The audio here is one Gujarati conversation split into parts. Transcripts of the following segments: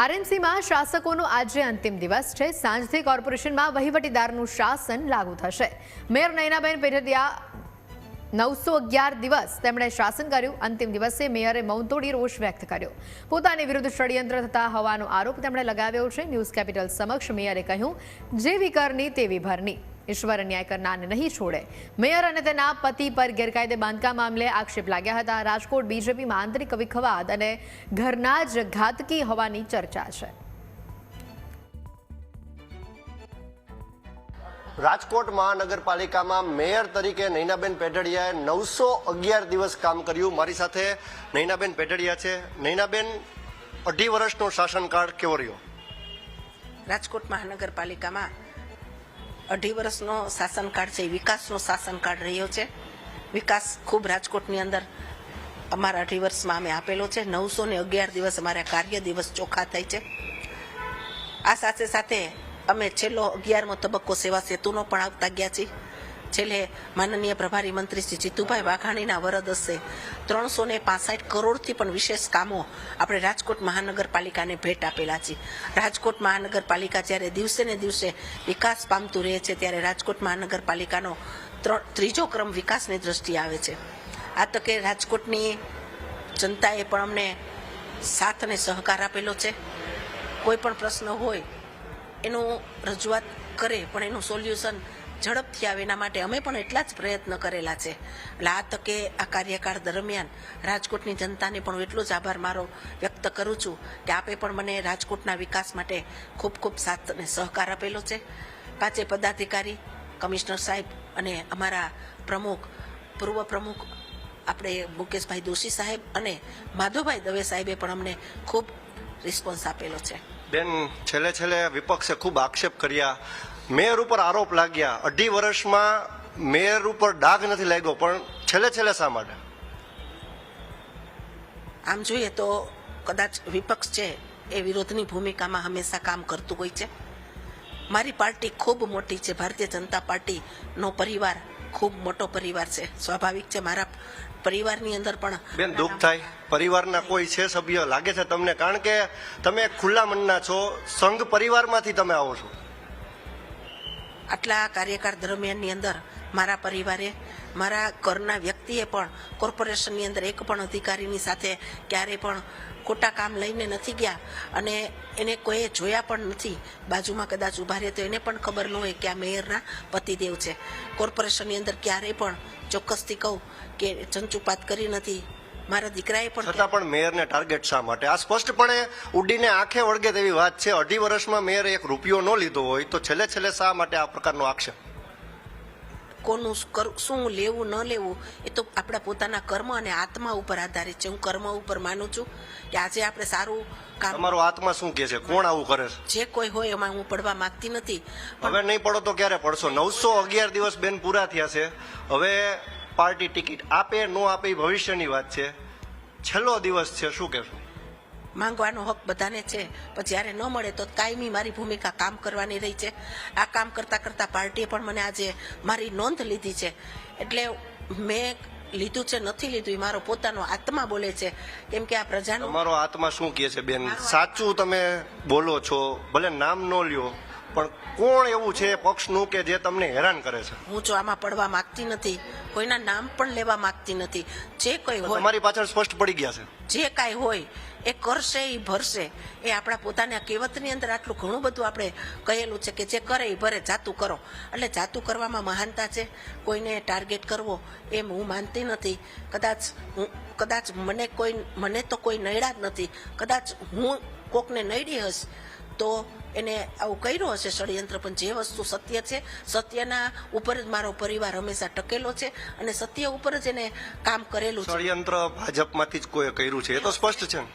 આરએનસીમાં શાસકોનો આજે અંતિમ દિવસ છે। સાંજથી કોર્પોરેશનમાં વહીવટીદારનું શાસન લાગુ થશે। મેયર નયનાબેન પેઢડિયા 911 દિવસ તેમણે શાસન કર્યું। અંતિમ દિવસે મેયરે મૌન તોડી રોષ વ્યક્ત કર્યો। પોતાની વિરુદ્ધ ષડયંત્ર થતા હોવાનો આરોપ તેમણે લગાવ્યો છે। ન્યૂઝ કેપિટલ સમક્ષ મેયરે કહ્યું, જેવી કરની તેવી ભરની, ઈશ્વર ન્યાય કરનારને નહીં છોડે। મેયર અને તેના પતિ પર ગેરકાયદે બાંધકામ મામલે આક્ષેપ લાગ્યા હતા। રાજકોટ બીજેપીમાં આંતરિક વિખવાદ અને ઘરના જ ઘાતકી હોવાની ચર્ચા છે। રાજકોટ મહાનગરપાલિકામાં મેયર તરીકે નયનાબેન પેઢડિયાએ 911 દિવસ કામ કર્યું। મારી સાથે નયનાબેન પેઢડિયા છે। નયનાબેન, 2.5 વર્ષનો શાસનકાળ કેવો રહ્યો? રાજકોટ મહાનગરપાલિકામાં 2.5 વર્ષનો શાસનકાળ છે, વિકાસનો શાસનકાળ રહ્યો છે। વિકાસ ખૂબ રાજકોટની અંદર અમારા 2.5 વર્ષમાં અમે આપેલો છે। 911 દિવસ અમારા કાર્ય દિવસ ચોખ્ખા થાય છે। આ સાથે સાથે અમે છેલ્લો 11મો તબક્કો સેવા સેતુનો પણ આવતા ગયા છીએ। છેલ્લે માનનીય પ્રભારી મંત્રી શ્રી જીતુભાઈ વાઘાણીના વરદ હસ્તે 365 કરોડથી પણ વિશેષ કામો આપણે રાજકોટ મહાનગરપાલિકાને ભેટ આપેલા છે। રાજકોટ મહાનગરપાલિકા જ્યારે દિવસે ને દિવસે વિકાસ પામતું રહે છે, ત્યારે રાજકોટ મહાનગરપાલિકાનો ત્રીજો ક્રમ વિકાસની દ્રષ્ટિએ આવે છે। આ તકે રાજકોટની જનતાએ પણ અમને સાથ અને સહકાર આપેલો છે। કોઈ પણ પ્રશ્ન હોય એનું રજૂઆત કરે, પણ એનું સોલ્યુશન ઝડપથી આવે એના માટે અમે પણ એટલા જ પ્રયત્ન કરેલા છે। એટલે આ તકે આ કાર્યકાળ દરમિયાન રાજકોટની જનતાને પણ એટલો જ આભાર મારો વ્યક્ત કરું છું કે આપે પણ મને રાજકોટના વિકાસ માટે ખૂબ ખૂબ સાથ અને સહકાર આપેલો છે। પાંચે પદાધિકારી, કમિશનર સાહેબ અને અમારા પ્રમુખ, પૂર્વ પ્રમુખ આપણે મુકેશભાઈ દોશી સાહેબ અને માધવભાઈ દવે સાહેબે પણ અમને ખૂબ રિસ્પોન્સ આપેલો છે। બેન, છેલ્લે વિપક્ષે ખૂબ આક્ષેપ કર્યા, મેયર ઉપર આરોપ લાગ્યા। 2.5 વર્ષમાં મેયર ઉપર ડાઘ નથી લાગ્યો, પણ છેલ્લે શા માટે? આમ જોઈએ તો કદાચ વિપક્ષ છે એ વિરોધની ભૂમિકામાં હંમેશા કામ કરતું હોય છે। મારી પાર્ટી ખૂબ મોટી છે, ભારતીય જનતા પાર્ટીનો પરિવાર ખૂબ મોટો પરિવાર છે। સ્વાભાવિક છે મારા પરિવારની અંદર પણ બેન દુઃખ થાય, પરિવારના કોઈ છે સભ્ય લાગે છે તમને? કારણ કે તમે ખુલ્લા મનના છો, સંઘ પરિવારમાંથી તમે આવો છો। આટલા કાર્યકાળ દરમિયાનની અંદર મારા પરિવારે, મારા ઘરના વ્યક્તિએ પણ કોર્પોરેશનની અંદર એક પણ અધિકારીની સાથે ક્યારેય પણ ખોટા કામ લઈને નથી ગયા અને એને કોઈએ જોયા પણ નથી। બાજુમાં કદાચ ઊભા રહે તો એને પણ ખબર ન હોય કે આ મેયરના પતિદેવ છે। કોર્પોરેશનની અંદર ક્યારેય પણ ચોક્કસથી કહું કે ચંચુપાત કરી નથી। મારા દીકરાએ પણ છતાં પણ મેયરને ટાર્ગેટ શા માટે? આ સ્પષ્ટપણે ઉડીને આંખે વળગે તેવી વાત છે। 2.5 વર્ષમાં મેયરે 1 રૂપિયો ન લીધો હોય તો છેલ્લે શા માટે આ પ્રકારનો આક્ષેપ? કોનું શું લેવું ન લેવું એ તો આપણા પોતાના કર્મ અને આત્મા ઉપર આધારિત છે। હું કર્મ ઉપર માનું છું કે આજે આપણે સારું કામ। તમારો આત્મા શું કહે છે? કોણ આવું કરે છે? જે કોઈ હોય એમાં હું પડવા માંગતી નથી। હવે નહીં પડો તો ક્યારે પડશો? 911 દિવસ બેન પૂરા થયા છે। હવે પાર્ટી ટિકિટ આપે ન આપે એ ભવિષ્યની વાત છે। છેલ્લો દિવસ છે, શું કહેશો? માંગવાનો હક બધાને છે, પણ જ્યારે ન મળે તો કાયમી મારી ભૂમિકા કામ કરવાની રહી છે। આ કામ કરતાં કરતાં પાર્ટીએ પણ મને આજે મારી નોંધ લીધી છે। એટલે મેં લીધું છે નથી લીધું એ મારો પોતાનો આત્મા બોલે છે, કેમ કે આ પ્રજાનો તમારો આત્મા શું કહે છે બેન? સાચું તમે બોલો છો, ભલે નામ ન લ્યો, પણ કોણ એવું છે પક્ષનું કે જે તમને હેરાન કરે છે? હું જો આમાં પડવા માંગતી નથી, કોઈના નામ પણ લેવા માંગતી નથી। જે કોઈ હોય તમારી પાછળ સ્પષ્ટ પડી ગયા છે। જે કાંઈ હોય એ કરશે, એ ભરશે। એ આપણા પોતાના કહેવતની અંદર આટલું ઘણું બધું આપણે કહેલું છે કે જે કરે એ ભરે, જાતું કરો। એટલે જાતું કરવામાં મહાનતા છે, કોઈને ટાર્ગેટ કરવો એમ હું માનતી નથી। કદાચ મને તો કોઈ નડ્યા જ નથી। કદાચ હું કોકને નડી હશ તો એને આવું કર્યું હશે ષડયંત્ર, પણ જે વસ્તુ સત્ય છે, સત્યના ઉપર જ મારો પરિવાર હંમેશા ટકેલો છે અને સત્ય ઉપર જ એને કામ કરેલું છે। ષડયંત્ર ભાજપમાંથી જ કોઈ કર્યું છે, એ તો સ્પષ્ટ છે ને?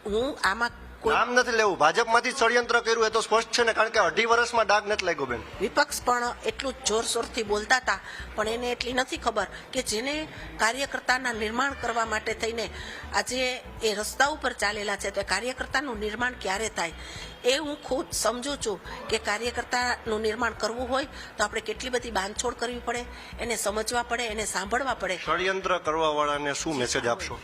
હું આમાં નામ નથી લેવું, ભાજપમાંથી ષડયંત્ર કર્યું એ તો સ્પષ્ટ છે ને, કારણ કે 2.5 વર્ષમાં ડાઘ નથી લાગ્યો બેન। વિપક્ષ પણ એટલું જોરશોરથી બોલતા હતા, પણ એને એટલી નથી ખબર કે જેને કાર્યકર્તાના નિર્માણ કરવા માટે થઈને આજે એ રસ્તા ઉપર ચાલેલા છે, તો કાર્યકર્તાનું નિર્માણ ક્યારે થાય એ હું ખુદ સમજુ છું કે કાર્યકર્તાનું નિર્માણ કરવું હોય તો આપણે કેટલી બધી બાંધછોડ કરવી પડે, એને સમજવા પડે, એને સાંભળવા પડે। ષડયંત્ર કરવા વાળાને શું મેસેજ આપશો?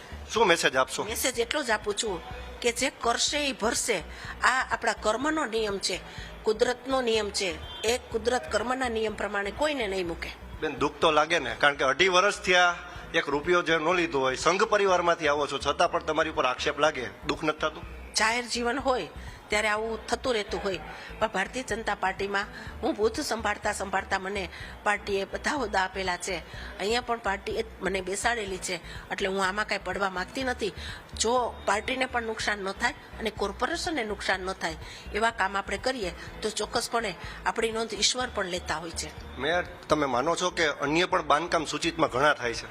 મેસેજ એટલો જ આપું છું કે જે કરશે એ ભરશે. આ આપણા કર્મનો નિયમ છે, કુદરતનો નિયમ છે. એ કુદરત કર્મના નિયમ પ્રમાણે કોઈને નહીં મૂકે. બેન દુઃખ તો લાગે ને, કારણ કે 2.5 વર્ષથી આ એક રૂપિયો જે ન લીધો હોય, સંઘ પરિવારમાંથી આવો છો છતાં પણ તમારી ઉપર આક્ષેપ લાગે, દુઃખ નથી થતું? જાહેર જીવન હોય ત્યારે આવું થતું રહેતું હોય, પણ ભારતીય જનતા પાર્ટીમાં હું બૂથ સંભાળતા મને પાર્ટીએ બધા હોદ્દા આપેલા છે. અહીંયા પણ પાર્ટીએ મને બેસાડેલી છે, એટલે હું આમાં કાંઈ પડવા માંગતી નથી. જો પાર્ટીને પણ નુકસાન ન થાય અને કોર્પોરેશનને નુકસાન ન થાય એવા કામ આપણે કરીએ તો ચોક્કસપણે આપણી નોંધ ઈશ્વર પણ લેતા હોય છે. મેયર, તમે માનો છો કે અન્ય પણ બાંધકામ સૂચિતમાં ઘણા થાય છે?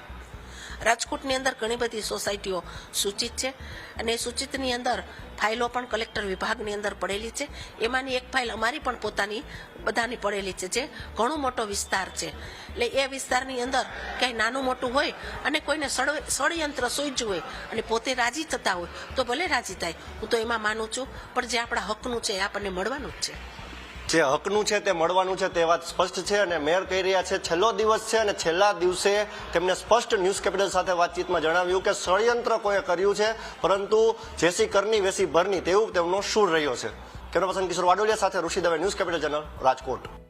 રાજકોટની અંદર ઘણી બધી સોસાયટીઓ સૂચિત છે, અને એ સૂચિતની અંદર ફાઇલો પણ કલેક્ટર વિભાગની અંદર પડેલી છે. એમાંની એક ફાઇલ અમારી પણ પોતાની બધાની પડેલી છે, જે ઘણો મોટો વિસ્તાર છે. એટલે એ વિસ્તારની અંદર ક્યાંય નાનું મોટું હોય અને કોઈને ષડયંત્ર સૂઝ્યું હોય અને પોતે રાજી થતા હોય તો ભલે રાજી થાય, હું તો એમાં માનું છું. પણ જે આપણા હકનું છે એ આપણને મળવાનું જ છે. જે હકનું છે તે મળવાનું છે તે વાત સ્પષ્ટ છે, અને મેયર કહી રહ્યા છે છેલ્લો દિવસ છે અને છેલ્લા દિવસે તેમને સ્પષ્ટ ન્યૂઝ કેપિટલ સાથે વાતચીતમાં જણાવ્યું કે ષડયંત્ર કોઈએ કર્યું છે, પરંતુ જેસી કરની વેસી ભરની તેવું તેમનો સૂર રહ્યો છે. કેમેરા પર્સન કિશોર વાડોલિયા સાથે Rishi Dave, news capital channel, Rajkot.